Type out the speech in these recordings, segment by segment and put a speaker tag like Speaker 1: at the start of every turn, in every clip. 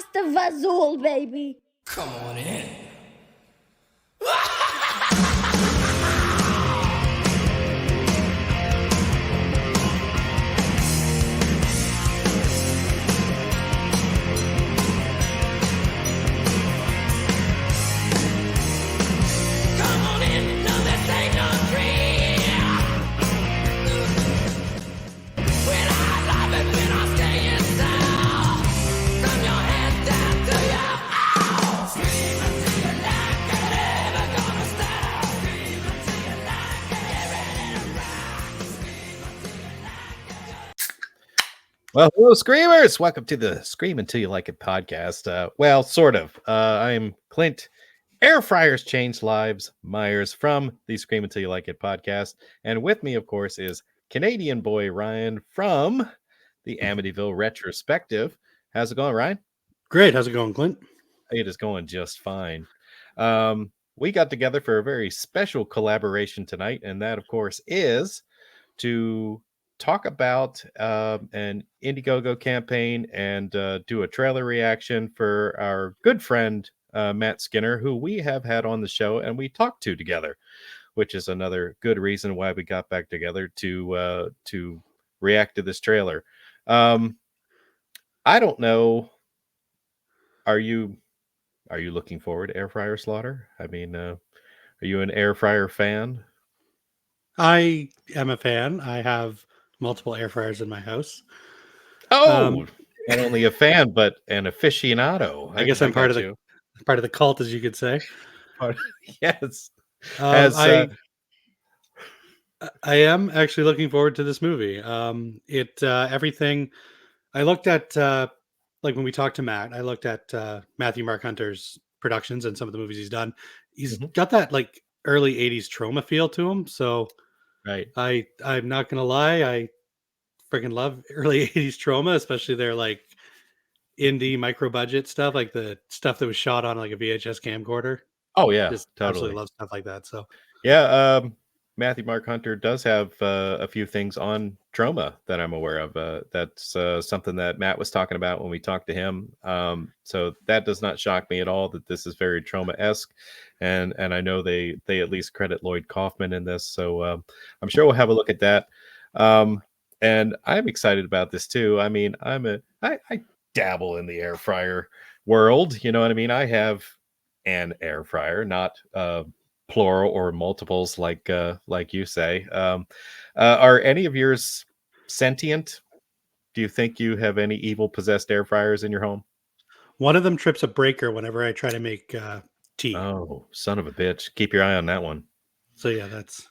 Speaker 1: Pasta Vazul, baby.
Speaker 2: Come on in. Come on in, no, this ain't no dream. When I love it, when I stay in sound. From your head down to your mouth. Scream until you like it, never gonna stop. Scream until you like it, get ready to rock. Scream until you like it.
Speaker 3: Well, hello, Screamers! Welcome to the Scream Until You Like It podcast. Well, sort of. I'm Clint, Air Fryers Change Lives, Myers from the Scream Until You Like It podcast. And with me, of course, is Canadian boy Ryan from the Amityville Retrospective. How's it going, Ryan?
Speaker 4: Great. How's it going, Clint?
Speaker 3: It is going just fine. We got together for a very special collaboration tonight, and that, of course, is to talk about an Indiegogo campaign and do a trailer reaction for our good friend Matt Skinner, who we have had on the show and we talked to together, which is another good reason why we got back together to react to this trailer. I don't know. Are you looking forward to Air Fryer Slaughter? I mean, are you an air fryer fan?
Speaker 4: I am a fan. I have multiple air fryers in my house.
Speaker 3: Oh, not only a fan, but an aficionado.
Speaker 4: I guess I'm part
Speaker 3: got
Speaker 4: of the cult, as you could say.
Speaker 3: Yes.
Speaker 4: I am actually looking forward to this movie. Everything I looked at, like when we talked to Matt, I looked at Matthew Mark Hunter's productions and some of the movies he's done. He's got that like early '80s trauma feel to him. So
Speaker 3: Right.
Speaker 4: I'm not gonna lie, I freaking love early '80s trauma, especially their like indie micro budget stuff, like the stuff that was shot on like a VHS camcorder.
Speaker 3: Oh yeah,
Speaker 4: Just
Speaker 3: totally.
Speaker 4: absolutely love stuff like that. So
Speaker 3: Yeah, Matthew Mark Hunter does have a few things on trauma that I'm aware of. That's something that Matt was talking about when we talked to him. So that does not shock me at all that this is very trauma-esque, and I know they at least credit Lloyd Kaufman in this. So I'm sure we'll have a look at that. And I'm excited about this too. I mean, I dabble in the air fryer world. You know what I mean? I have an air fryer, not plural or multiples like you say. Are any of yours sentient? Do you think you have any evil possessed air fryers in your home?
Speaker 4: one of them trips a breaker whenever I try to make tea.
Speaker 3: Oh, son of a bitch. Keep your eye on that one.
Speaker 4: So yeah, that's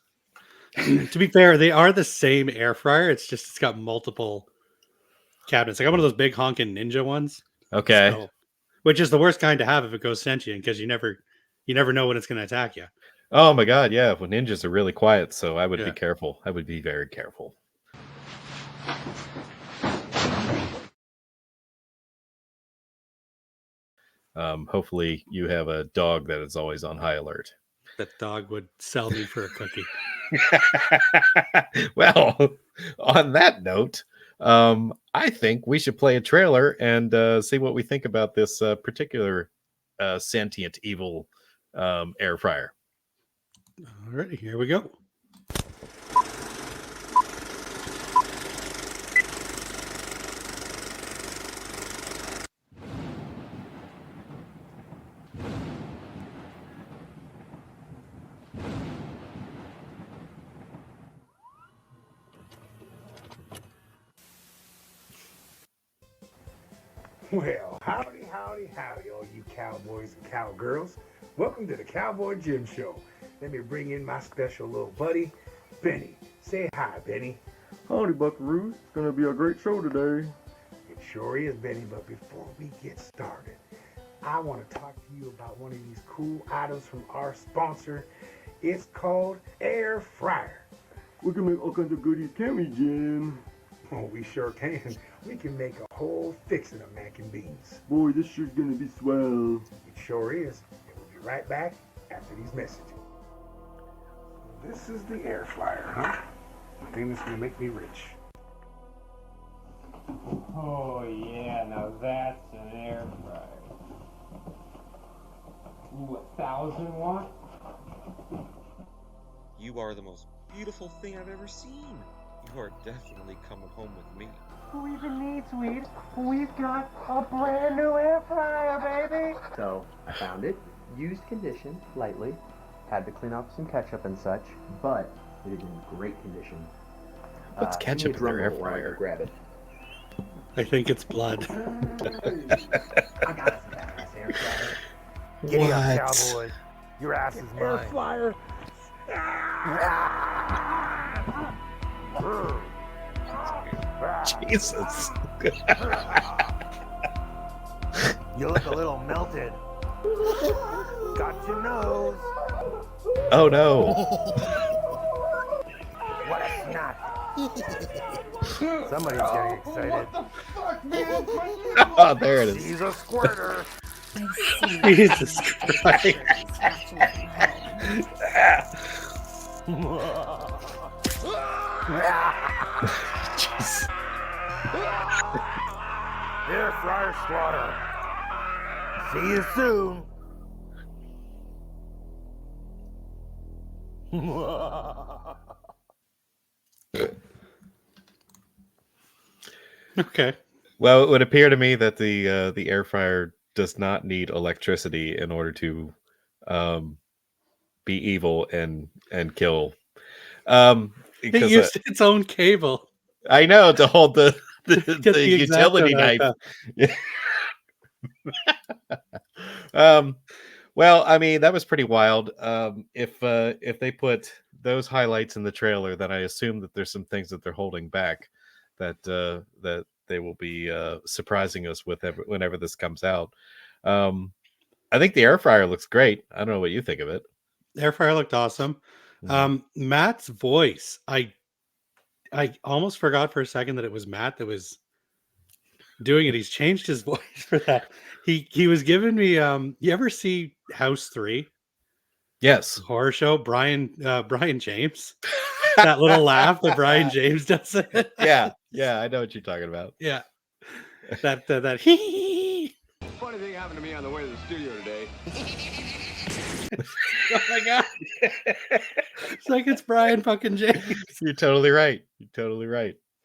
Speaker 4: to be fair, they are the same air fryer. It's got multiple cabinets. I got one of those big honking ninja ones.
Speaker 3: Okay.
Speaker 4: So, which is the worst kind to have if it goes sentient, because you never know when it's going to attack you.
Speaker 3: Oh my god, yeah. Well, ninjas are really quiet, so I would be
Speaker 4: Yeah.
Speaker 3: careful. I would be very careful. Hopefully you have a dog that is always on high alert.
Speaker 4: That dog would sell me for a cookie.
Speaker 3: Well, on that note, I think we should play a trailer and see what we think about this particular sentient evil air fryer.
Speaker 4: All right, here we go.
Speaker 5: Well, howdy, all you cowboys and cowgirls. Welcome to the Cowboy Jim Show. Let me bring in my special little buddy, Benny. Say hi, Benny.
Speaker 6: Howdy, Buckaroos. It's going to be a great show today.
Speaker 5: It sure is, Benny, but before we get started, I want to talk to you about one of these cool items from our sponsor. It's called Air Fryer.
Speaker 6: We can make all kinds of goodies, can't we, Jim?
Speaker 5: Oh, we sure can. We can make a whole fixin' of mac and beans.
Speaker 6: Boy, this sure's going to be swell.
Speaker 5: It sure is. And we'll be right back after these messages. This is the air fryer, huh? The thing that's gonna make me rich.
Speaker 7: Oh yeah, now that's an air fryer.
Speaker 5: 1,000 watt?
Speaker 7: You are the most beautiful thing I've ever seen. You are definitely coming home with me.
Speaker 5: Who even needs weed? We've got a brand new air fryer, baby!
Speaker 8: So I found it, used condition, lightly, had to clean off some ketchup and such, but it is in great condition.
Speaker 3: What's
Speaker 8: Give me a
Speaker 3: ketchup in
Speaker 8: drum
Speaker 3: their air
Speaker 8: roll while I go
Speaker 3: fryer?
Speaker 8: grab it.
Speaker 4: I think it's blood.
Speaker 8: I got us a badass air fryer.
Speaker 5: Giddy up, cowboys. Your ass is mine. Air fryer.
Speaker 3: Jesus.
Speaker 5: You look a little melted. Got your nose.
Speaker 3: Oh no.
Speaker 5: What a snap. Somebody's getting excited.
Speaker 3: Oh, there it is.
Speaker 5: He's a squirter.
Speaker 4: Jesus Christ.
Speaker 3: Jeez.
Speaker 5: Air fryer slaughter. See you soon.
Speaker 4: Okay.
Speaker 3: Well, it would appear to me that the air fryer does not need electricity in order to be evil and kill.
Speaker 4: It
Speaker 3: Because
Speaker 4: used its own cable.
Speaker 3: I know, to hold the
Speaker 4: Get the
Speaker 3: utility
Speaker 4: X-Acto
Speaker 3: knife. um, well, I mean, that was pretty wild. If they put those highlights in the trailer, then I assume that there's some things that they're holding back that they will be surprising us with whenever this comes out. I think the air fryer looks great. I don't know what you think of it.
Speaker 4: Air fryer looked awesome. Matt's voice, I almost forgot for a second that it was Matt that was doing it. He's changed his voice for that. He was giving me you ever see House 3?
Speaker 3: Yes.
Speaker 4: Horror show, Brian James. That little laugh that Brian James does.
Speaker 3: Yeah, I know what you're talking about.
Speaker 4: Yeah. That hee.
Speaker 9: Funny thing happened to me on the way to the studio today.
Speaker 4: Oh my god. It's like it's Brian fucking James.
Speaker 3: You're totally right.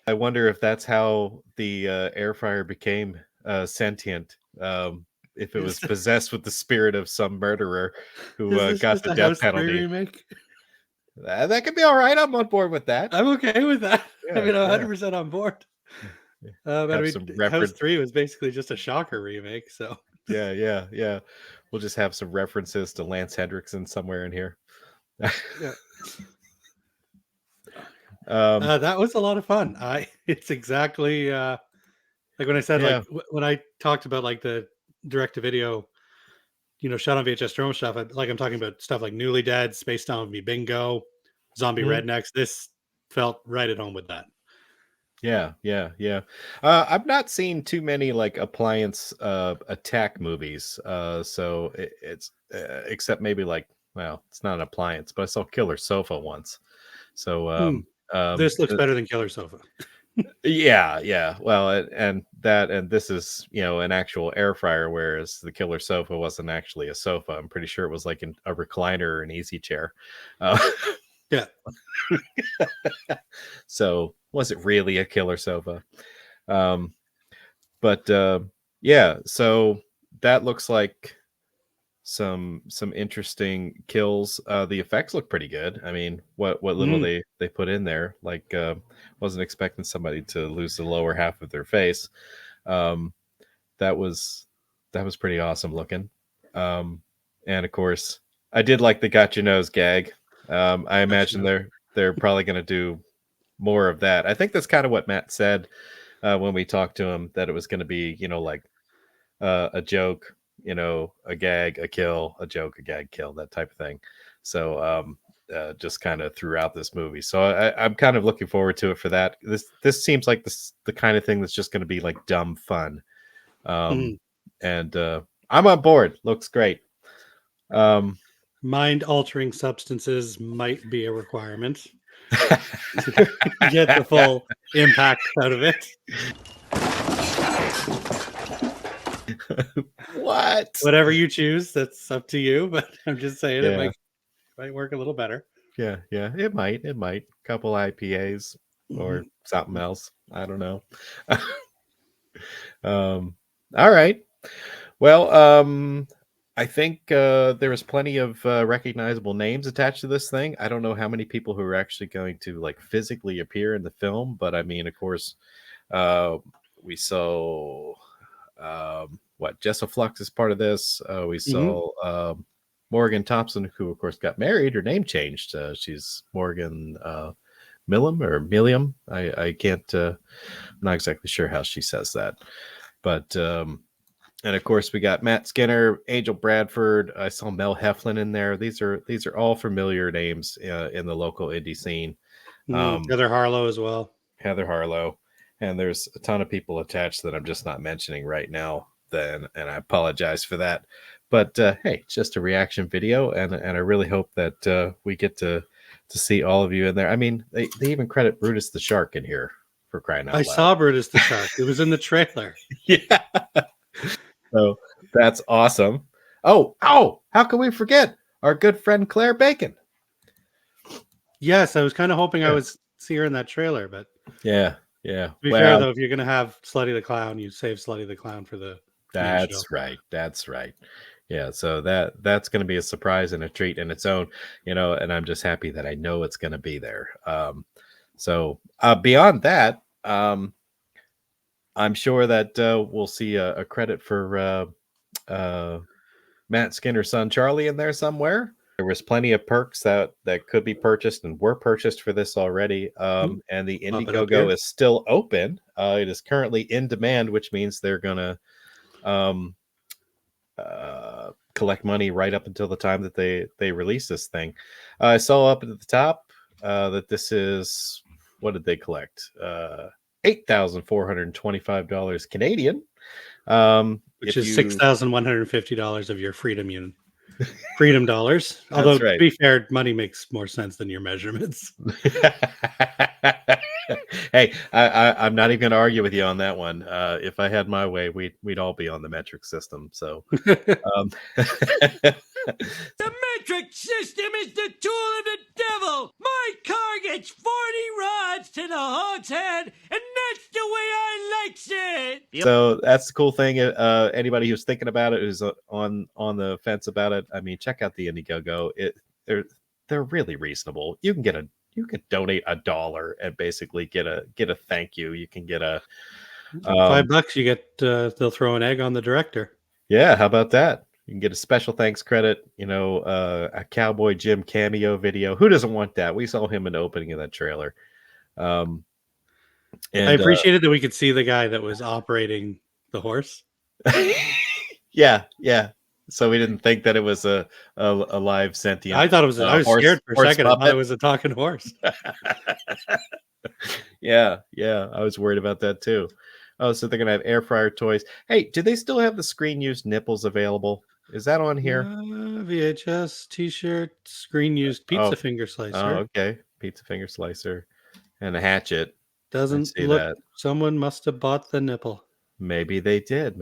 Speaker 3: I wonder if that's how the air fryer became sentient. If it was possessed with the spirit of some murderer who got the death penalty.
Speaker 4: Remake?
Speaker 3: That could be all right. I'm on board with that.
Speaker 4: I'm okay with that.
Speaker 3: Yeah,
Speaker 4: I mean, I'm 100% on board. But I mean, House 3 was basically just a shocker remake, so
Speaker 3: yeah. We'll just have some references to Lance Hendrickson somewhere in here.
Speaker 4: yeah.
Speaker 3: That
Speaker 4: was a lot of fun. It's exactly like when I said like when I talked about like the direct to video, shot on VHS drone stuff. I'm talking about stuff like Newly Dead, Space Down with Me, Bingo, Zombie Rednecks. This felt right at home with that.
Speaker 3: Yeah. I've not seen too many like appliance attack movies. So it's except maybe like, well, it's not an appliance, but I saw Killer Sofa once. So
Speaker 4: this looks better than Killer Sofa.
Speaker 3: Yeah. Well, and this is an actual air fryer, whereas the Killer Sofa wasn't actually a sofa. I'm pretty sure it was like a recliner or an easy chair.
Speaker 4: Yeah.
Speaker 3: So was it really a Killer Sofa? Yeah. So that looks like some interesting kills. The effects look pretty good. I mean, what little they put in there, like wasn't expecting somebody to lose the lower half of their face. That was pretty awesome looking. And of course, I did like the got your nose gag. I imagine they're probably going to do more of that. I think that's kind of what Matt said when we talked to him, that it was going to be like a joke, a gag, a kill, a joke, a gag, kill, that type of thing. So just kind of throughout this movie. So I'm kind of looking forward to it for that. This seems like the kind of thing that's just going to be like dumb fun. And I'm on board. Looks great.
Speaker 4: Mind altering substances might be a requirement to get the full impact out of it.
Speaker 3: What?
Speaker 4: Whatever you choose, that's up to you. But I'm just saying it
Speaker 3: Yeah.
Speaker 4: might work a little better.
Speaker 3: Yeah, yeah, it might. Couple IPAs or
Speaker 4: Mhm.
Speaker 3: something else. I don't know. All right. Well, I think there was plenty of recognizable names attached to this thing. I don't know how many people who are actually going to like physically appear in the film, but I mean, of course, uh, we saw what Jessa Flux is part of this. We
Speaker 4: Mhm.
Speaker 3: saw Morgan Thompson, who of course got married. Her name changed. She's Morgan Millam or Milliam. I can't. I'm not exactly sure how she says that, but and of course we got Matt Skinner, Angel Bradford. I saw Mel Heflin in there. These are all familiar names in the local indie scene.
Speaker 4: Heather Harlow as well.
Speaker 3: Heather Harlow, and there's a ton of people attached that I'm just not mentioning right now. Then, and I apologize for that. But hey, it's just a reaction video, and I really hope that we get to see all of you in there. I mean, they even credit Brutus the Shark in here, for crying out
Speaker 4: I
Speaker 3: loud.
Speaker 4: saw Brutus the Shark. It was in the trailer.
Speaker 3: Yeah. So that's awesome. Oh, how can we forget our good friend Claire Bacon?
Speaker 4: Yes, I was kind of hoping I
Speaker 3: Yeah.
Speaker 4: would see her in that trailer, but
Speaker 3: Yeah.
Speaker 4: to be fair though, if you're gonna have Slutty the Clown, you save Slutty the Clown for the main show.
Speaker 3: That's right. That's right. Yeah, so that's going to be a surprise and a treat in its own, and I'm just happy that I know it's going to be there. So beyond that, I'm sure that we'll see a credit for Matt Skinner's son Charlie in there somewhere. There was plenty of perks that could be purchased and were purchased for this already. And the
Speaker 4: Pop it up
Speaker 3: Indiegogo
Speaker 4: here.
Speaker 3: is still open. It is currently in demand, which means they're gonna collect money right up until the time that they release this thing. I saw up at the top that this is, what did they collect? $8,425 Canadian.
Speaker 4: Which is $6,150 of your freedom dollars. Although
Speaker 3: right.
Speaker 4: to be fair, money makes more sense than your measurements.
Speaker 3: Hey, I'm not even going to argue with you on that one. If I had my way, we'd all be on the metric system. So,
Speaker 2: The metric system is the tool of the devil. My car gets 40 rods to the hog's head, and that's the way I likes it.
Speaker 3: so that's the cool thing. Anybody who's thinking about it, who's on the fence about it, I mean, check out the Indiegogo. They're really reasonable. You can donate $1 and basically get a thank you. You can get a
Speaker 4: $5 you get they'll throw an egg on the director.
Speaker 3: Yeah, how about that? You can get a special thanks credit, a Cowboy Jim cameo video. Who doesn't want that? We saw him in the opening of that trailer.
Speaker 4: I
Speaker 3: And
Speaker 4: appreciated that we could see the guy that was operating the horse.
Speaker 3: yeah. So we didn't think that it was a live sentient.
Speaker 4: I thought it was. I was scared for a second. I thought it was a talking horse.
Speaker 3: Yeah. I was worried about that too. Oh, so they're gonna have air fryer toys. Hey, do they still have the screen used nipples available? Is that on here?
Speaker 4: VHS T-shirt, screen used pizza finger slicer.
Speaker 3: Oh, okay. Pizza finger slicer and a hatchet.
Speaker 4: Doesn't
Speaker 3: see
Speaker 4: look.
Speaker 3: that.
Speaker 4: Someone must have bought the nipple.
Speaker 3: Maybe they did.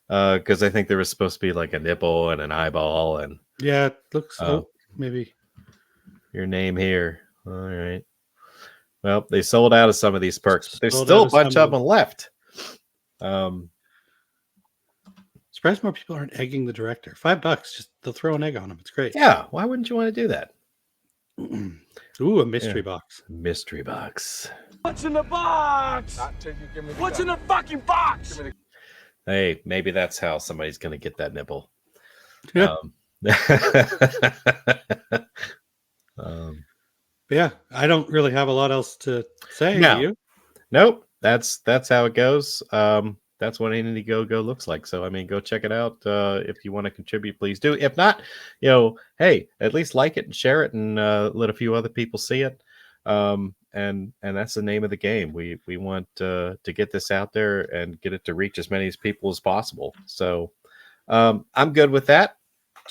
Speaker 3: Because I think there was supposed to be like a nipple and an eyeball and
Speaker 4: yeah, it looks. Maybe
Speaker 3: your name here. All right. Well, they sold out of some of these perks, but there's still a bunch of them left.
Speaker 4: Surprised more people aren't egging the director. $5, just they'll throw an egg on him. It's great.
Speaker 3: Yeah, why wouldn't you want to do that?
Speaker 4: Ooh, a mystery box.
Speaker 3: Mystery box.
Speaker 9: What's in the box? What's in the fucking box?
Speaker 3: Hey, maybe that's how somebody's going to get that nipple.
Speaker 4: Yeah, I don't really have a lot else to say.
Speaker 3: No.
Speaker 4: Do you?
Speaker 3: Nope. That's how it goes. That's what Indiegogo looks like. So, I mean, go check it out. If you want to contribute, please do. If not, hey, at least like it and share it and let a few other people see it. And that's the name of the game. We want to get this out there and get it to reach as many people as possible. So I'm good with that.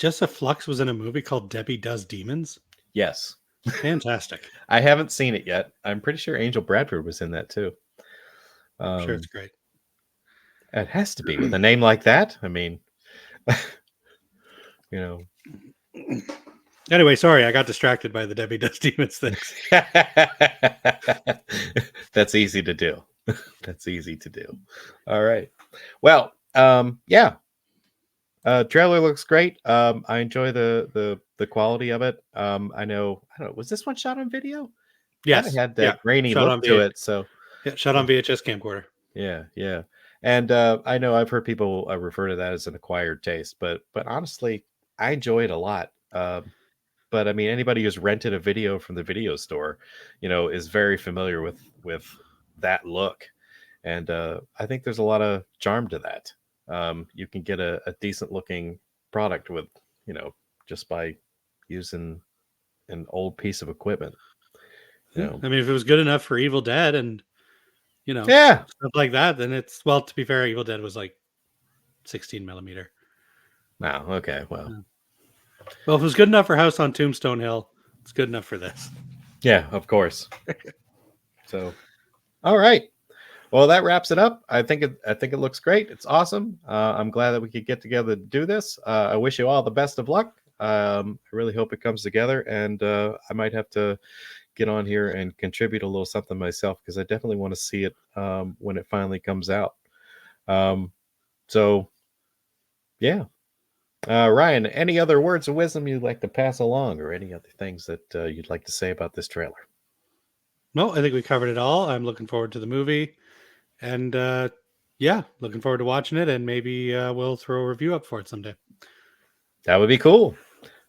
Speaker 4: Jessa Flux was in a movie called Debbie Does Demons.
Speaker 3: Yes.
Speaker 4: Fantastic.
Speaker 3: I haven't seen it yet. I'm pretty sure Angel Bradford was in that too.
Speaker 4: I'm sure it's great.
Speaker 3: It has to be with a name like that. I mean, you know.
Speaker 4: Anyway, sorry, I got distracted by the Debbie Does Demons things.
Speaker 3: That's easy to do. That's easy to do. All right. Well, yeah. Trailer looks great. I enjoy the quality of it. I don't know, was this one shot on video?
Speaker 4: Yes.
Speaker 3: Kind of had that grainy
Speaker 4: Shot
Speaker 3: look
Speaker 4: on
Speaker 3: to it. So
Speaker 4: yeah, shot on VHS camcorder.
Speaker 3: yeah. And I know I've heard people refer to that as an acquired taste, but honestly, I enjoy it a lot. But I mean, anybody who's rented a video from the video store, is very familiar with that look, and I think there's a lot of charm to that. You can get a decent looking product with, just by using an old piece of equipment.
Speaker 4: I mean, if it was good enough for Evil Dead and
Speaker 3: yeah,
Speaker 4: stuff like that, then it's, well, to be fair, Evil Dead was like 16 millimeter.
Speaker 3: Wow. Okay. Well,
Speaker 4: if it was good enough for House on Tombstone Hill, it's good enough for this.
Speaker 3: Yeah, of course. So, all right. Well, that wraps it up. I think it looks great. It's awesome. I'm glad that we could get together to do this. I wish you all the best of luck. I really hope it comes together, and I might have to get on here and contribute a little something myself, because I definitely want to see it when it finally comes out. So, yeah. Ryan, any other words of wisdom you'd like to pass along, or any other things that you'd like to say about this trailer?
Speaker 4: No, I think we covered it all. I'm looking forward to the movie, and yeah, looking forward to watching it, and maybe we'll throw a review up for it someday.
Speaker 3: That would be cool.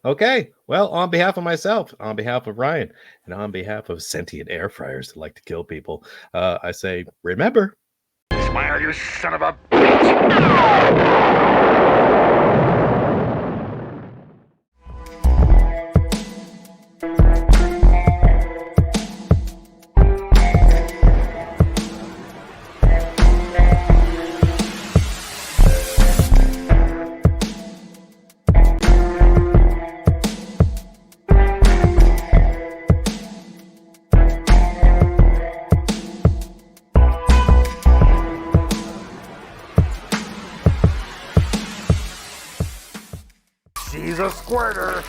Speaker 3: Okay. Well, on behalf of myself, on behalf of Ryan, and on behalf of sentient air fryers that like to kill people, I say, remember.
Speaker 9: Smile, you son of a bitch! She's a squirter!